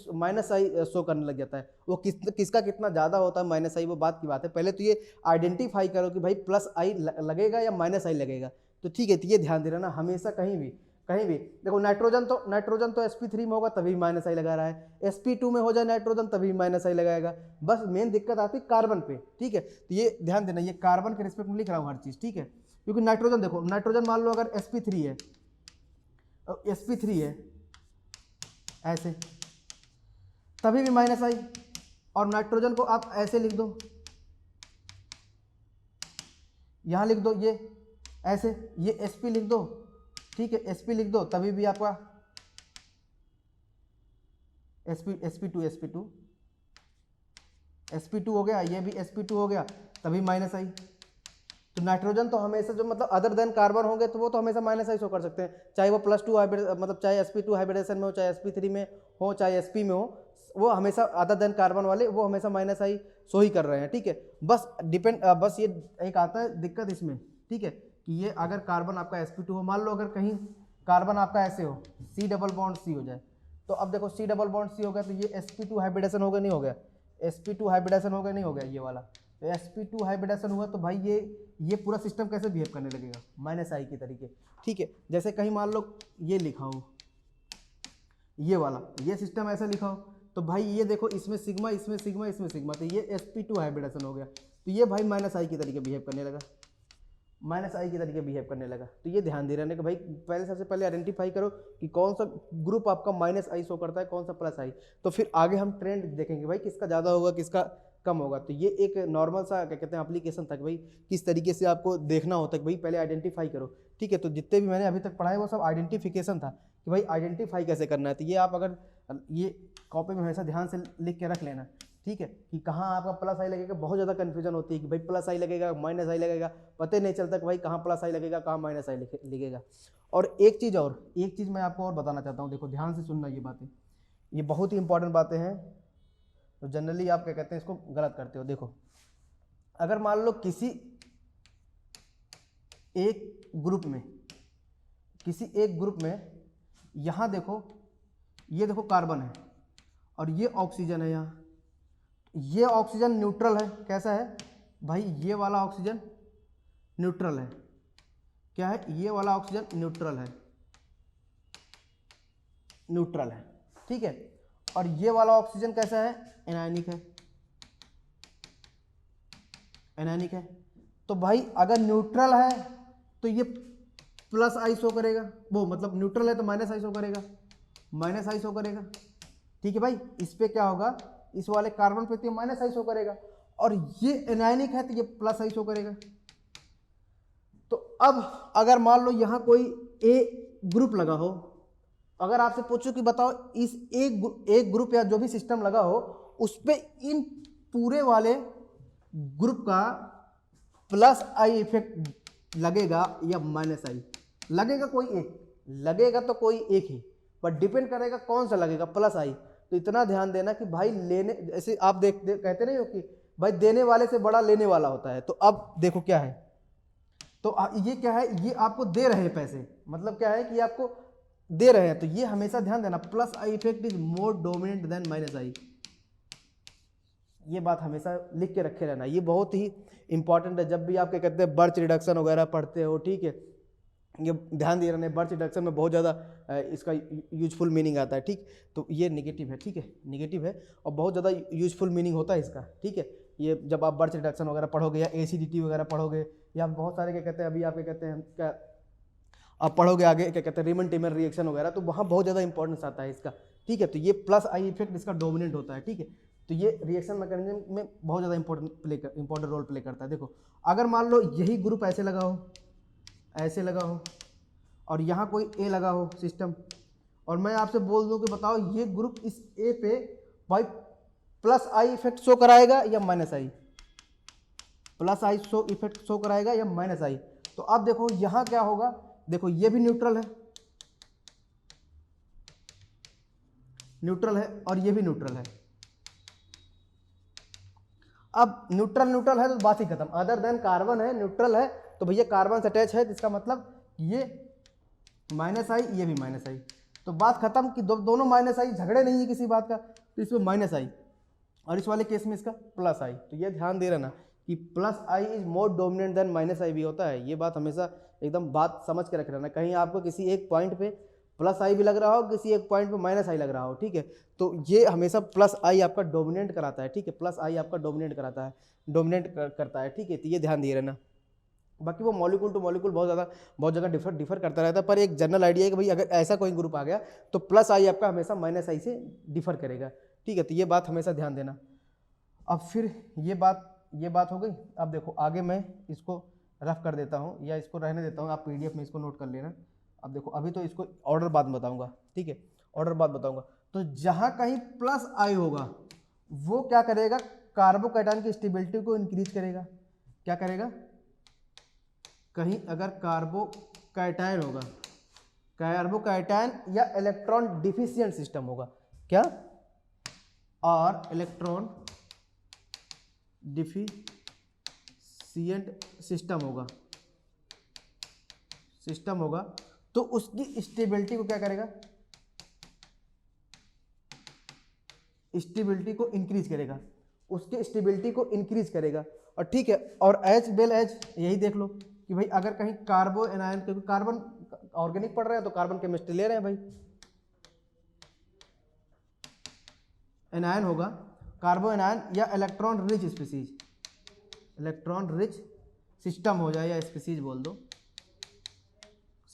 शो करने लग जाता है। वो किसका कितना ज़्यादा होता है माइनस आई, वो बात की बात है। पहले तो ये आइडेंटिफाई करो कि भाई प्लस आई लगेगा या माइनस आई लगेगा, तो ठीक है, तो ये ध्यान देना ना हमेशा, कहीं भी देखो, नाइट्रोजन तो sp3 में होगा तभी माइनस आई लगा रहा है, sp2 में हो जाए नाइट्रोजन तभी माइनस आई लगाएगा। बस मेन दिक्कत आती है कार्बन पे, ठीक है, तो ये ध्यान देना, ये कार्बन के रिस्पेक्ट में लिख रहा हूँ हर चीज़, ठीक है, क्योंकि नाइट्रोजन देखो, नाइट्रोजन मान लो अगर sp3 है ऐसे, तभी भी माइनस आई, और नाइट्रोजन को आप ऐसे लिख दो, यहाँ लिख दो, ये ऐसे, ये sp लिख दो, ठीक है, sp लिख दो, तभी भी आपका sp2 हो गया, ये भी sp2 हो गया, तभी माइनस आई। तो नाइट्रोजन तो हमेशा जो मतलब अदर देन कार्बन होंगे तो वो तो हमेशा माइनस आई शो कर सकते हैं, चाहे वो +2 मतलब चाहे sp2 हाइब्रिडेशन में हो, चाहे sp3 में हो, चाहे sp में हो, वो हमेशा अदर देन कार्बन वाले वो हमेशा माइनस आई शो ही कर रहे हैं, ठीक है। बस ये एक आता है दिक्कत इसमें, ठीक है, कि ये अगर कार्बन आपका sp2 हो, मान लो अगर कहीं कार्बन आपका ऐसे हो, C डबल बॉन्ड C हो जाए, तो अब देखो C डबल बॉन्ड C हो गया तो ये sp2 हाइब्रिडेशन हो गया, नहीं हो गया, sp2 हाइब्रिडेशन हो गया, नहीं हो गया ये वाला, तो sp2 हाइब्रिडेशन हुआ तो भाई ये पूरा सिस्टम कैसे बिहेव करने लगेगा, माइनस आई के तरीके, ठीक है। जैसे कहीं मान लो ये लिखा हो, ये वाला ये सिस्टम ऐसा लिखा हो, तो भाई ये देखो, इसमें सिग्मा, इसमें सिग्मा, इसमें सिग्मा, तो ये sp2 हाइब्रिडेशन हो गया, तो ये भाई माइनस आई के तरीके बिहेव करने लगा, माइनस आई के तरीके बिहेव करने लगा। तो ये ध्यान दे रहे हैं कि भाई पहले सबसे पहले आइडेंटिफाई करो कि कौन सा ग्रुप आपका माइनस आई शो करता है, कौन सा प्लस आई। तो फिर आगे हम ट्रेंड देखेंगे भाई किसका ज़्यादा होगा किसका कम होगा। तो ये एक नॉर्मल सा क्या कहते हैं एप्लीकेशन था कि भाई किस तरीके से आपको देखना होता है कि भाई पहले आइडेंटिफाई करो, ठीक है। तो जितने भी मैंने अभी तक पढ़ा है वो सब आइडेंटिफिकेशन था कि भाई आइडेंटिफाई कैसे करना है। तो ये आप अगर ये कॉपी में हमेशा ध्यान से लिख के रख लेना, ठीक है, कि कहाँ आपका प्लस आई लगेगा। बहुत ज़्यादा कन्फ्यूजन होती है कि भाई प्लस आई लगेगा माइनस आई लगेगा, पता ही नहीं चलता कि भाई कहाँ प्लस आई लगेगा कहाँ माइनस आई लगेगा। और एक चीज़ मैं आपको और बताना चाहता हूँ, देखो ध्यान से सुनना, ये बातें ये बहुत ही इंपॉर्टेंट बातें हैं। तो जनरली आप क्या कहते हैं इसको गलत करते हो। देखो अगर मान लो किसी एक ग्रुप में यहाँ देखो, ये देखो कार्बन है और ये ऑक्सीजन है। यहाँ ये ऑक्सीजन न्यूट्रल है, कैसा है भाई, ये वाला ऑक्सीजन न्यूट्रल है। क्या है, ये वाला ऑक्सीजन न्यूट्रल है, ठीक है। और ये वाला ऑक्सीजन कैसा है, एनायनिक है। तो भाई अगर न्यूट्रल है तो ये प्लस आई शो करेगा, वो मतलब न्यूट्रल है तो माइनस आई शो करेगा, ठीक है भाई। इस पे क्या होगा, इस वाले कार्बन पे तो माइनस आई शो करेगा, और ये एनायनिक है तो ये प्लस आई शो करेगा। तो अब अगर मान लो यहाँ कोई ए ग्रुप लगा हो, अगर आपसे पूछो कि बताओ इस एक ग्रुप या जो भी सिस्टम लगा हो उस पे इन पूरे वाले ग्रुप का प्लस आई इफेक्ट लगेगा या माइनस आई लगेगा, कोई एक लगेगा तो कोई एक ही, पर डिपेंड करेगा कौन सा लगेगा, प्लस आई। तो इतना ध्यान देना कि भाई लेने, जैसे आप कहते नहीं हो कि भाई देने वाले से बड़ा लेने वाला होता है। तो अब देखो क्या है, तो ये क्या है, ये आपको दे रहे हैं पैसे, मतलब क्या है कि आपको दे रहे हैं। तो ये हमेशा ध्यान देना, plus I effect is more dominant than minus I. ये बात हमेशा लिख के रखे रहना, ये बहुत ही इंपॉर्टेंट है। जब भी आप क्या कहते हैं बर्च रिडक्शन वगैरह पढ़ते हो, ठीक है, ये ध्यान दे रहना है। बर्च रिडक्शन में बहुत ज़्यादा इसका यूजफुल मीनिंग आता है, ठीक। तो ये नेगेटिव है, ठीक है, नेगेटिव है और बहुत ज़्यादा यूजफुल मीनिंग होता है इसका, ठीक है। ये जब आप बर्च रिडक्शन वगैरह पढ़ोगे या एसिडिटी वगैरह पढ़ोगे या बहुत सारे क्या कहते हैं अभी आप क्या कहते हैं क्या आप पढ़ोगे आगे क्या कहते हैं रीमन टीमर रिएक्शन वगैरह, तो वहाँ बहुत ज़्यादा इंपॉर्टेंस आता है इसका, ठीक है। तो ये प्लस आई इफेक्ट इसका डोमिनेंट होता है, ठीक है। तो ये रिएक्शन मैकेनिज्म में बहुत ज़्यादा इंपॉर्टेंट रोल प्ले करता है। देखो अगर मान लो यही ग्रुप ऐसे लगा हो और यहाँ कोई ए लगा हो सिस्टम, और मैं आपसे बोल दूँ कि बताओ ये ग्रुप इस ए पे भाई प्लस आई इफेक्ट शो कराएगा या minus I, plus I effect show कराएगा या माइनस आई। तो अब देखो यहाँ क्या होगा, देखो ये भी न्यूट्रल है और ये भी न्यूट्रल है। अब न्यूट्रल है तो बात ही खत्म, अदर देन कार्बन है न्यूट्रल है तो भैया कार्बन से अटैच है, तो इसका मतलब ये माइनस आई ये भी माइनस आई, तो बात खत्म कि दोनों माइनस आई, झगड़े नहीं है किसी बात का। तो इसमें माइनस आई और इस वाले केस में इसका प्लस आई। तो ये ध्यान दे रहना कि plus I is more dominant than minus I भी होता है। ये बात हमेशा एकदम बात समझ के रख रहना, कहीं आपको किसी एक पॉइंट पे प्लस आई भी लग रहा हो, किसी एक पॉइंट पे माइनस आई लग रहा हो, ठीक है। तो ये हमेशा प्लस आई आपका डोमिनेट कराता है, ठीक है, प्लस आई आपका डोमिनेट करता है, ठीक है। तो ये ध्यान दिए रहना। बाकी वो मॉलिक्यूल टू मॉलिक्यूल बहुत जगह डिफर करता रहता है, पर एक जनरल आइडिया है कि भाई अगर ऐसा कोई ग्रुप आ गया तो प्लस आई आपका हमेशा माइनस आई से डिफर करेगा, ठीक है। तो ये बात हमेशा ध्यान देना। अब फिर ये बात हो गई। अब देखो आगे मैं इसको रफ कर देता हूँ या इसको रहने देता हूँ, आप पीडीएफ में इसको नोट कर लेना। अब देखो अभी तो इसको ऑर्डर बाद बताऊँगा, ठीक है, ऑर्डर बाद बताऊँगा। तो जहाँ कहीं प्लस आई होगा वो क्या करेगा, कार्बोकैटायन की स्टेबिलिटी को इंक्रीज करेगा। क्या करेगा, कहीं अगर कार्बोकैटायन होगा, कार्बोकैटायन या इलेक्ट्रॉन डिफिशिएंट सिस्टम होगा, क्या, और इलेक्ट्रॉन डिफिशिएंट सिस्टम होगा तो उसकी स्टेबिलिटी को क्या करेगा, स्टेबिलिटी को इंक्रीज करेगा, उसके स्टेबिलिटी को इंक्रीज करेगा। और ठीक है, और एच बेल एच यही देख लो कि भाई अगर कहीं कार्बो एनायन, क्योंकि कार्बन ऑर्गेनिक पढ़ रहे हैं तो कार्बन केमिस्ट्री ले रहे हैं भाई, एनायन होगा कार्बो एनायन या इलेक्ट्रॉन रिच सिस्टम हो जाए या स्पीसीज बोल दो,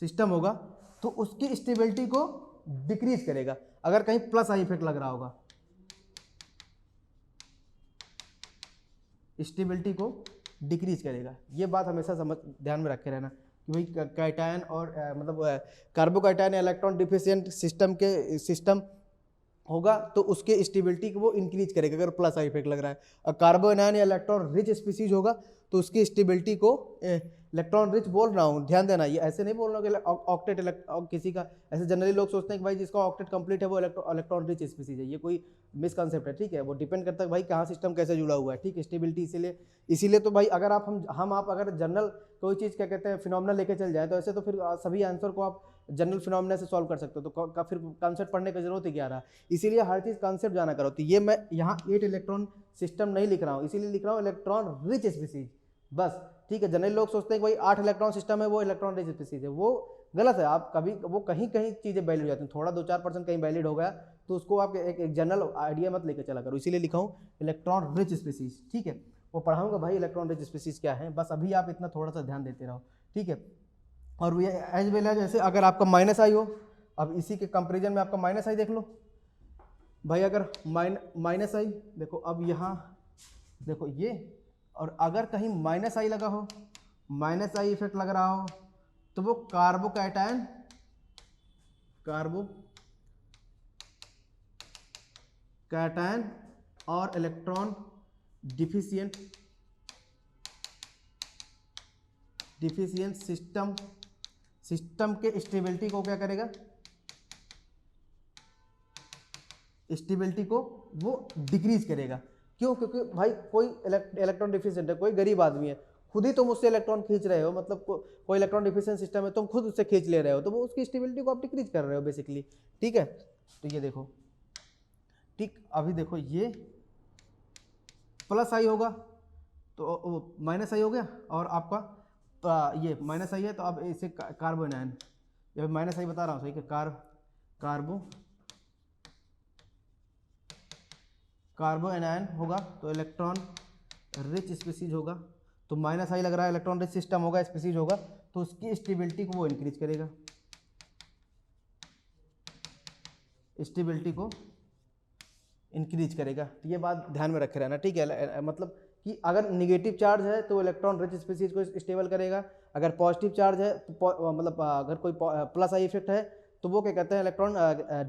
सिस्टम होगा तो उसकी स्टेबिलिटी को डिक्रीज करेगा अगर कहीं प्लस आई इफेक्ट लग रहा होगा, स्टेबिलिटी को डिक्रीज करेगा। ये बात हमेशा समझ ध्यान में रखे रहना कि भाई कैटायन और मतलब कार्बोकैटायन इलेक्ट्रॉन डिफिशिएंट सिस्टम होगा तो उसके स्टेबिलिटी को वो इंक्रीज करेगा अगर प्लस आई इफेक्ट लग रहा है, और कार्बोनायन या इलेक्ट्रॉन रिच स्पीसीज होगा तो उसकी स्टेबिलिटी को इलेक्ट्रॉन रिच बोल रहा हूँ, ध्यान देना, ये ऐसे नहीं बोल रहा हूँ कि ऑक्टेट किसी का, ऐसे जनरली लोग सोचते हैं कि भाई जिसका ऑक्टेट कंप्लीट है वो इलेक्ट्रॉन रिच स्पीसीज है, ये कोई मिसकंसेप्ट है, ठीक है। वो डिपेंड करता है भाई कहाँ सिस्टम कैसे जुड़ा हुआ है, ठीक है, स्टेबिलिटी। इसीलिए तो भाई अगर आप अगर जनरल कोई चीज़ क्या कहते हैं फिनोमेना लेके चल जाए तो ऐसे तो फिर सभी आंसर को आप जनरल फिनोमेना से सॉल्व कर सकते हो, तो फिर कॉन्सेप्ट पढ़ने की जरूरत ही क्या रहा। इसीलिए हर चीज़ कॉन्सेप्ट जाना करो। तो ये मैं यहाँ 8 इलेक्ट्रॉन सिस्टम नहीं लिख रहा हूँ, इसीलिए लिख रहा हूँ इलेक्ट्रॉन रिच स्पीसीज बस, ठीक है। जनरली लोग सोचते हैं कि भाई 8 इलेक्ट्रॉन सिस्टम है वो इलेक्ट्रॉन रिच स्पीसीज है, वो गलत है। आप कभी वो कहीं चीज़ें वैलिड हो जाती हैं, थोड़ा 2-4% कहीं वैलिड हो गया तो उसको आप एक जनरल आइडिया मत लेकर चला करो, इसीलिए लिखा हूँ इलेक्ट्रॉन रिच स्पीसीज, ठीक है। वो पढ़ाऊंगा भाई इलेक्ट्रॉन रिच स्पीसीज क्या है, बस अभी आप इतना थोड़ा सा ध्यान देते रहो, ठीक है। और ये एज वेल एज जैसे अगर आपका माइनस आई हो, अब इसी के कंपेरिजन में आपका माइनस आई देख लो भाई, अगर माइनस आई देखो, अब यहाँ देखो ये, और अगर कहीं माइनस आई लगा हो, माइनस आई इफेक्ट लग रहा हो तो वो कार्बोकैटायन और इलेक्ट्रॉन डिफिशिएंट सिस्टम के स्टेबिलिटी को क्या करेगा, स्टेबिलिटी को वो डिक्रीज करेगा। क्यों? क्योंकि भाई कोई इलेक्ट्रॉन डिफिशिएंट है, कोई गरीब आदमी है, खुद ही तुम उससे इलेक्ट्रॉन खींच रहे हो, मतलब कोई इलेक्ट्रॉन डिफिशिएंट सिस्टम है, तुम खुद उससे खींच ले रहे हो, तो वो उसकी स्टेबिलिटी को आप डिक्रीज कर रहे हो बेसिकली, ठीक है। तो ये देखो, ठीक, अभी देखो ये प्लस आई होगा तो माइनस आई हो गया, और आपका ये माइनस आई है तो अब इसे कार्बोनायन, ये माइनस आई बता रहा हूँ सही, कार्बोनायन होगा तो इलेक्ट्रॉन रिच स्पीसीज होगा, तो माइनस आई लग रहा है, इलेक्ट्रॉन रिच सिस्टम होगा, स्पीसीज होगा, तो उसकी स्टेबिलिटी को वो इंक्रीज करेगा, स्टेबिलिटी को इंक्रीज करेगा। तो ये बात ध्यान में रखे रहना, ठीक है। मतलब कि अगर निगेटिव चार्ज है तो इलेक्ट्रॉन रिच स्पीसीज को स्टेबल करेगा, अगर पॉजिटिव चार्ज है तो मतलब अगर कोई प्लस आई इफेक्ट है तो वो क्या कहते हैं इलेक्ट्रॉन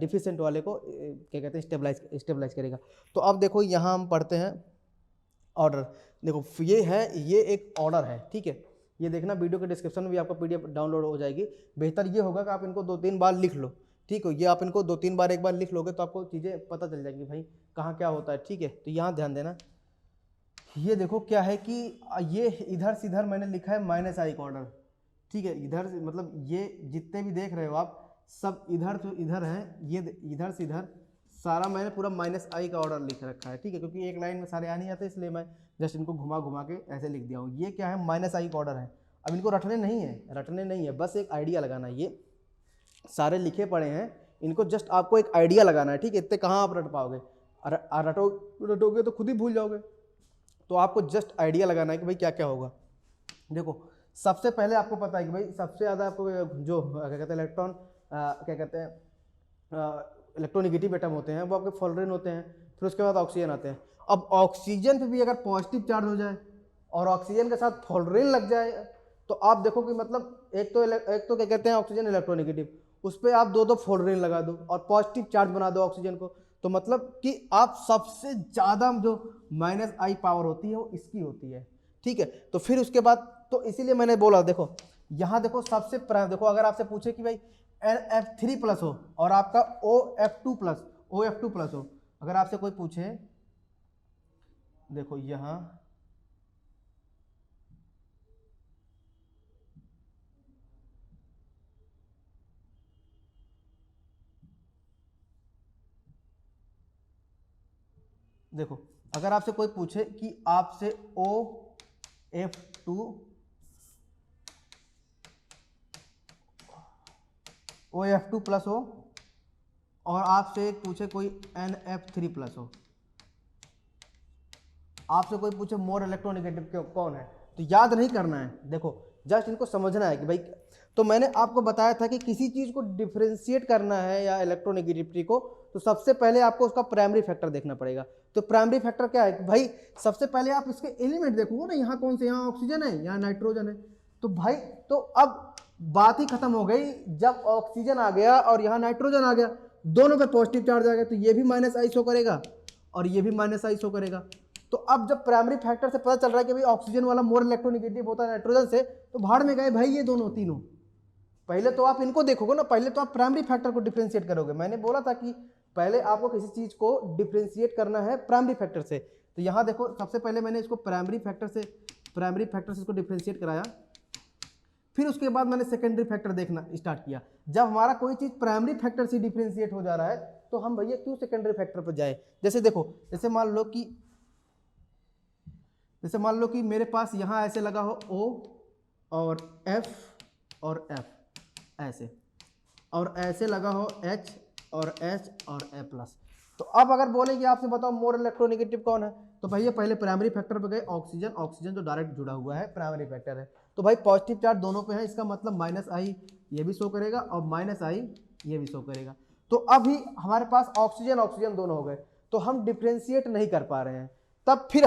डिफिशिएंट वाले को क्या कहते हैं स्टेबलाइज करेगा। तो अब देखो यहाँ हम पढ़ते हैं ऑर्डर, देखो ये एक ऑर्डर है, ठीक है। ये देखना वीडियो के डिस्क्रिप्शन में भी आपको PDF डाउनलोड हो जाएगी। बेहतर ये होगा कि आप इनको 2-3 बार लिख लो, ठीक है। ये आप इनको 2-3 बार एक बार लिख लोगे तो आपको चीज़ें पता चल जाएंगी भाई कहाँ क्या होता है, ठीक है। तो यहाँ ध्यान देना, ये देखो क्या है कि ये इधर से इधर मैंने लिखा है माइनस आई का ऑर्डर, ठीक है। इधर से मतलब ये जितने भी देख रहे हो आप सब इधर से इधर हैं, ये इधर से इधर सारा मैंने पूरा माइनस आई का ऑर्डर लिख रखा है, ठीक है। क्योंकि एक लाइन में सारे आ नहीं आते इसलिए मैं जस्ट इनको घुमा घुमा के ऐसे लिख दिया हूँ। ये क्या है, माइनस आई का ऑर्डर है। अब इनको रटने नहीं है, बस एक आइडिया लगाना है। ये सारे लिखे पड़े हैं, इनको जस्ट आपको एक आइडिया लगाना है, ठीक है। इतने कहाँ आप रट पाओगे, रटोगे तो खुद ही भूल जाओगे। तो आपको जस्ट आइडिया लगाना है कि भाई क्या क्या होगा। देखो सबसे पहले आपको पता है कि भाई सबसे ज़्यादा आपको जो क्या कहते हैं इलेक्ट्रॉन क्या कहते हैं इलेक्ट्रोनिगेटिव एटम होते हैं वो आपके फ्लोरीन होते हैं, फिर उसके बाद ऑक्सीजन आते हैं। अब ऑक्सीजन पे भी अगर पॉजिटिव चार्ज हो जाए और ऑक्सीजन के साथ फ्लोरीन लग जाए तो आप देखो कि मतलब एक तो क्या कहते हैं ऑक्सीजन इलेक्ट्रोनिगेटिव, उस पर आप 2-2 फ्लोरीन लगा दो और पॉजिटिव चार्ज बना दो ऑक्सीजन को, तो मतलब कि आप सबसे ज़्यादा जो माइनस आई पावर होती है वो इसकी होती है, ठीक है। तो फिर उसके बाद तो इसीलिए मैंने बोला, देखो यहाँ देखो सबसे देखो अगर आपसे पूछे कि भाई F3+ हो और आपका OF2+ हो, अगर आपसे कोई पूछे, देखो यहाँ देखो अगर आपसे कोई पूछे कि आपसे OF2 OF2+ हो और आपसे पूछे कोई NF3+ हो, आपसे कोई पूछे मोर इलेक्ट्रोनिगेटिव कौन है, तो याद नहीं करना है, देखो जस्ट इनको समझना है कि भाई, तो मैंने आपको बताया था कि किसी चीज़ को डिफ्रेंशिएट करना है या इलेक्ट्रोनेगेटिविटी को, तो सबसे पहले आपको उसका प्राइमरी फैक्टर देखना पड़ेगा। तो प्राइमरी फैक्टर क्या है कि भाई सबसे पहले आप इसके एलिमेंट देखोगे ना, यहाँ कौन से, यहाँ ऑक्सीजन है, यहाँ नाइट्रोजन है, तो भाई तो अब बात ही खत्म हो गई। जब ऑक्सीजन आ गया और यहाँ नाइट्रोजन आ गया, दोनों पे पॉजिटिव चार्ज आ गया, तो ये भी माइनस आई शो करेगा और ये भी माइनस आई शो करेगा। तो अब जब प्राइमरी फैक्टर से पता चल रहा है कि भाई ऑक्सीजन वाला मोर इलेक्ट्रोनेगेटिव होता है नाइट्रोजन से, तो भाड़ में गए भाई ये दोनों तीनों। पहले तो आप इनको देखोगे ना, पहले तो आप प्राइमरी फैक्टर को डिफरेंशिएट करोगे। मैंने बोला था कि पहले आपको किसी चीज को डिफरेंशिएट करना है प्राइमरी फैक्टर से। तो यहाँ देखो सबसे पहले मैंने इसको प्राइमरी फैक्टर से इसको डिफरेंशिएट कराया, फिर उसके बाद मैंने सेकेंडरी फैक्टर देखना स्टार्ट किया। जब हमारा कोई चीज प्राइमरी फैक्टर से डिफरेंशिएट हो जा रहा है तो हम भैया क्यों सेकेंडरी फैक्टर पर जाए। जैसे देखो, जैसे मान लो कि मेरे पास यहाँ ऐसे लगा हो O और F और F ऐसे, और ऐसे लगा हो H और H और A+। तो अब अगर बोले कि आपसे बताओ मोर इलेक्ट्रोनेगेटिव कौन है, तो भैया पहले प्राइमरी फैक्टर पे गए, ऑक्सीजन जो डायरेक्ट जुड़ा हुआ है प्राइमरी फैक्टर है, तो भाई पॉजिटिव चार्ज दोनों पे है, इसका मतलब माइनस आई ये भी शो करेगा और माइनस आई ये भी शो करेगा। तो अभी हमारे पास ऑक्सीजन दोनों हो गए, तो हम डिफ्रेंशिएट नहीं कर पा रहे हैं। तब फिर